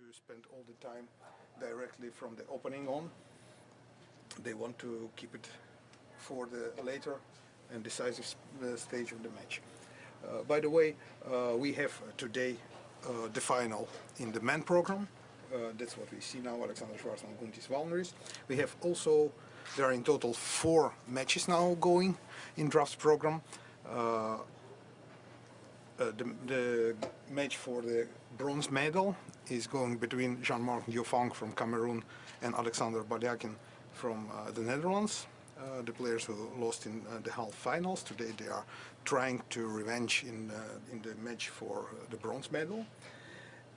to spend all the time directly from the opening on. They want to keep it for the later and decisive stage of the match. By the way, we have today the final in the men program. That's what we see now, Alexander SHVARTSMAN, Guntis, VALNERIS. We have also, there are in total 4 matches now going in Draughts program. The match for the bronze medal is going between Jean-Marc Diofang from Cameroon and Alexander Bardiakin from the Netherlands. The players who lost in the half finals. Today they are trying to revenge in the match for the bronze medal.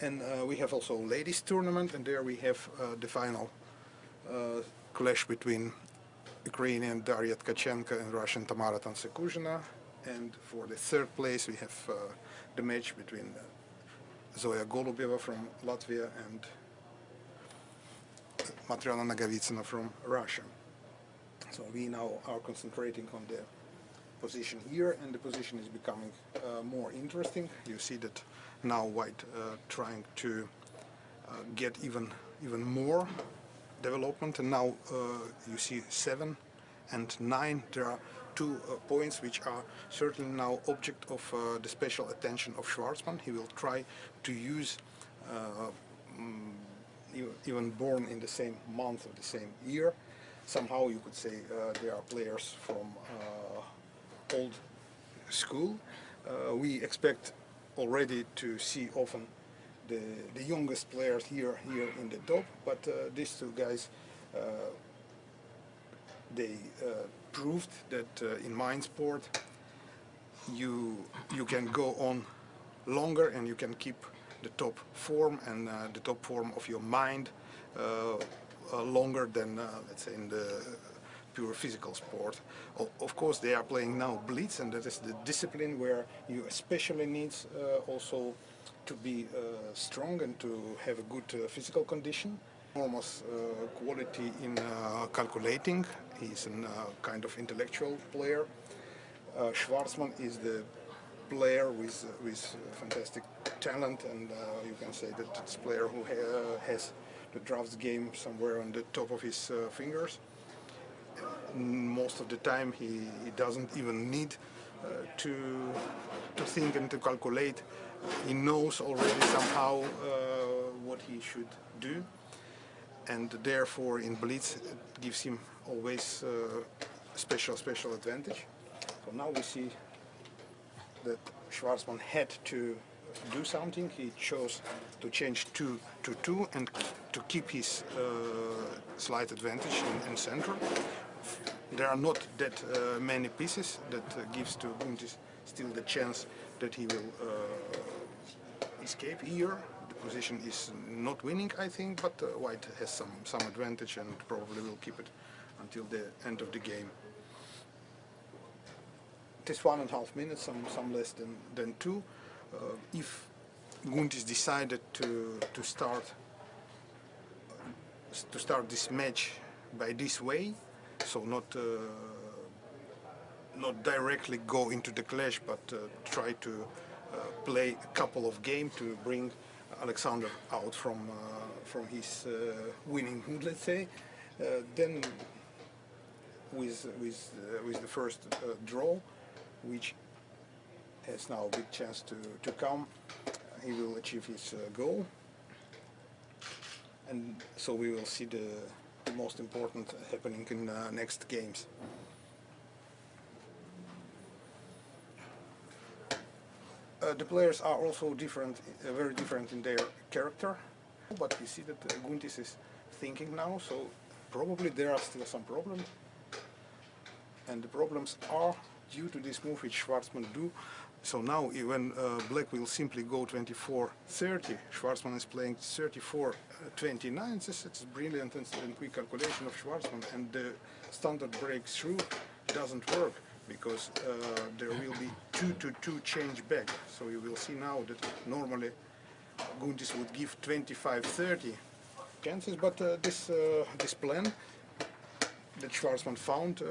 And we have also ladies tournament, and there we have the final clash between Ukrainian Daria Tkachenko and Russian Tamara Tansekuzhina. And for the 3rd place we have the match between Zoya Golubeva from Latvia and Matriona Nagovitsina from Russia. So we now are concentrating on the position here, and the position is becoming more interesting. You see that now white trying to get even more development, and now you see 7 and 9. There are 2 points which are certainly now object of the special attention of SHVARTSMAN. He will try to use, even born in the same month of the same year. Somehow you could say they are players from old school. We expect already to see often the youngest players here in the top, but these 2 guys they proved that in mind sport you can go on longer and you can keep the top form and the top form of your mind longer than let's say in the pure physical sport. Of course they are playing now Blitz, and that is the discipline where you especially need also to be strong and to have a good physical condition. Enormous quality in calculating. He's a kind of intellectual player. SHVARTSMAN is the player with fantastic talent, and you can say that it's a player who has the drafts game somewhere on the top of his fingers. Most of the time he doesn't even need to think and to calculate. He knows already somehow what he should do, and therefore in Blitz it gives him always special advantage. So now we see that SHVARTSMAN had to do something. He chose to change 2 to 2 and to keep his slight advantage in center. There are not that many pieces that gives to Guntis still the chance that he will escape here. The position is not winning, I think, but white has some advantage and probably will keep it until the end of the game. It is 1.5 minutes, some less than 2. If Guntis decided to start this match by this way, so not directly go into the clash, but try to play a couple of games to bring Alexander out from his winning mood, let's say. Then with the first draw, which has now a big chance to come, he will achieve his goal, and so we will see the most important happening in next games. The players are also different, very different in their character, but we see that Guntis is thinking now, so probably there are still some problems, and the problems are due to this move which SHVARTSMAN do. So now when black will simply go 24-30, SHVARTSMAN is playing 34-29. It's brilliant and quick calculation of SHVARTSMAN, and the standard breakthrough doesn't work because there will be 2-2 change back. So you will see now that normally Guntis would give 25-30 chances, but this plan that SHVARTSMAN found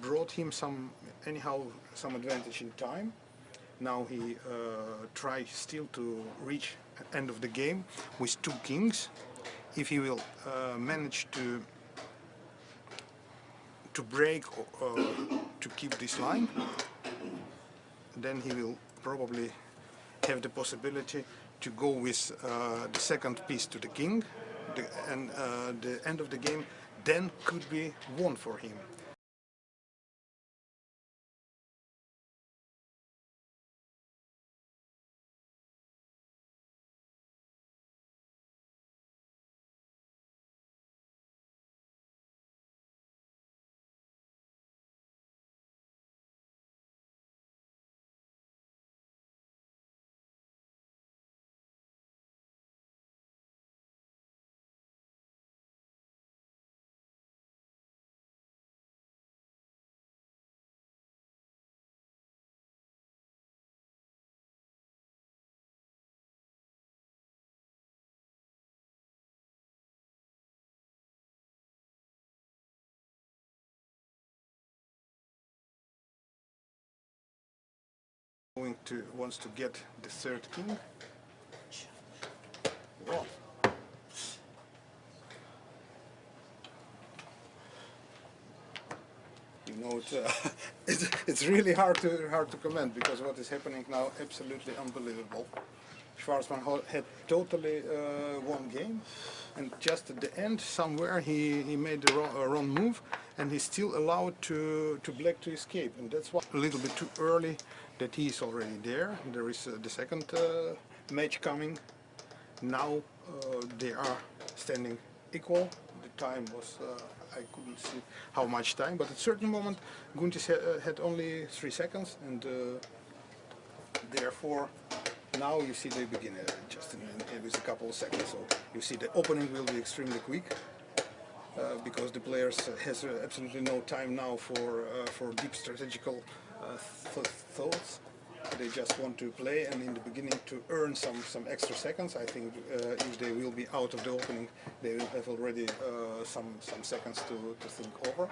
brought him some advantage in time. Now he tries still to reach end of the game with 2 kings. If he will manage to break to keep this line, then he will probably have the possibility to go with the second piece to the king, and the end of the game then could be won for him. Wants to get the third king. Wow. You know, it's really hard to comment, because what is happening now absolutely unbelievable. Schwartzman had totally won game, and just at the end somewhere he made the wrong move, and he's still allowed to black to escape, and that's why a little bit too early that he's already there. There is the second match coming. Now they are standing equal. The time was I couldn't see how much time, but at a certain moment Guntis had only 3 seconds, and therefore now you see they begin just with a couple of seconds. So you see the opening will be extremely quick, because the players has absolutely no time now for deep strategical thoughts. They just want to play, and in the beginning to earn some extra seconds. I think if they will be out of the opening, they will have already some seconds to think over.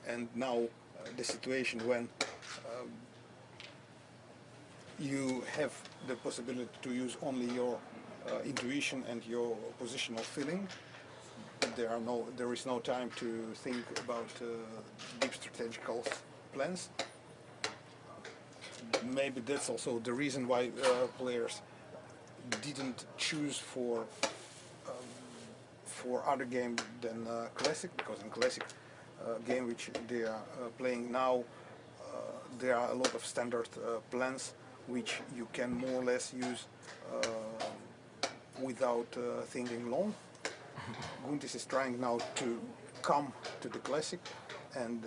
And now the situation when you have the possibility to use only your intuition and your positional feeling. There is no time to think about deep strategical plans. Maybe that's also the reason why players didn't choose for other game than classic, because in classic game which they are playing now, there are a lot of standard plans which you can more or less use without thinking long. Guntis is trying now to come to the classic, and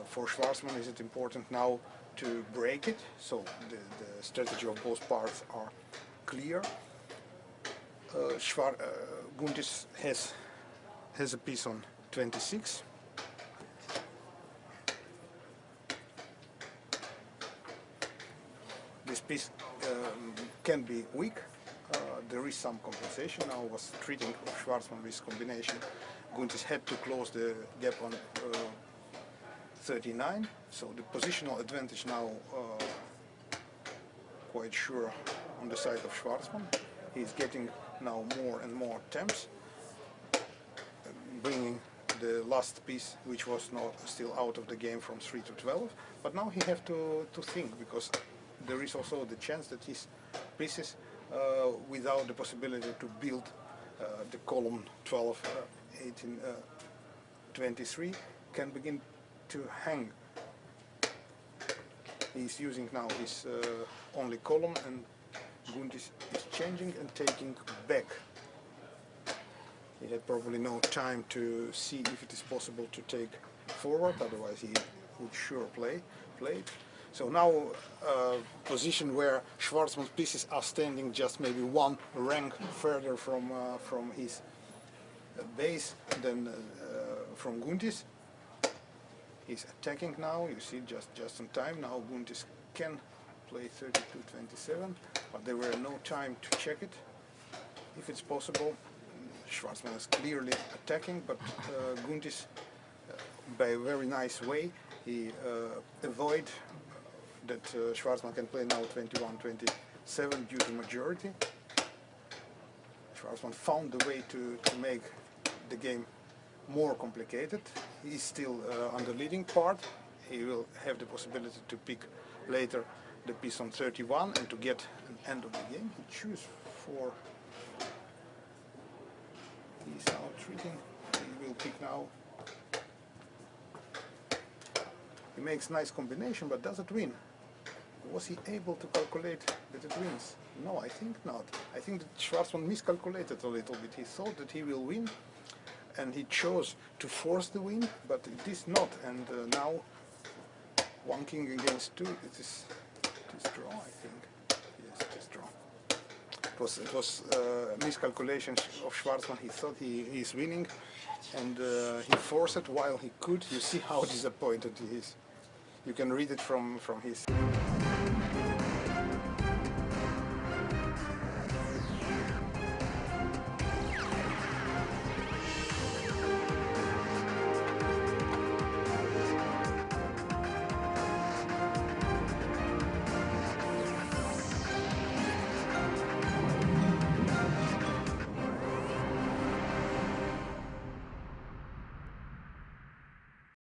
for Schwartzman is it important now to break it, so the strategy of both parts are clear. Guntis has a piece on 26. This piece can be weak. There is some compensation. Now was treating Schwartzman with combination. Guntis had to close the gap on 39, so the positional advantage now quite sure on the side of Schwartzman. He's getting now more and more attempts, bringing the last piece, which was still out of the game, from 3 to 12. But now he has to think, because there is also the chance that his pieces, without the possibility to build the column 12, 18, 23, can begin to hang. He's using now his only column, and Guntis is changing and taking back. He had probably no time to see if it is possible to take forward, otherwise he would sure play it. So now position where Schwartzman's pieces are standing just maybe one rank further from his base than from Guntis. He's attacking now, you see, just in time. Now Guntis can play 32-27, but there were no time to check it, if it's possible. Schwartzman is clearly attacking, but Guntis, by a very nice way, he avoid that Schwartzman can play now 21-27 due to majority. Schwartzman found the way to make the game more complicated. He's still on the leading part. He will have the possibility to pick later the piece on 31 and to get an end of the game. He chooses for... He's now treating. He will pick now. He makes nice combination, but does it win? Was he able to calculate that it wins? No, I think not. I think that Schwartzman miscalculated a little bit. He thought that he will win, and he chose to force the win, but it is not. And now, one king against two, it is draw, I think. Yes, it is draw. It was miscalculation of Schwartzman. He thought he is winning, and he forced it while he could. You see how disappointed he is. You can read it from his...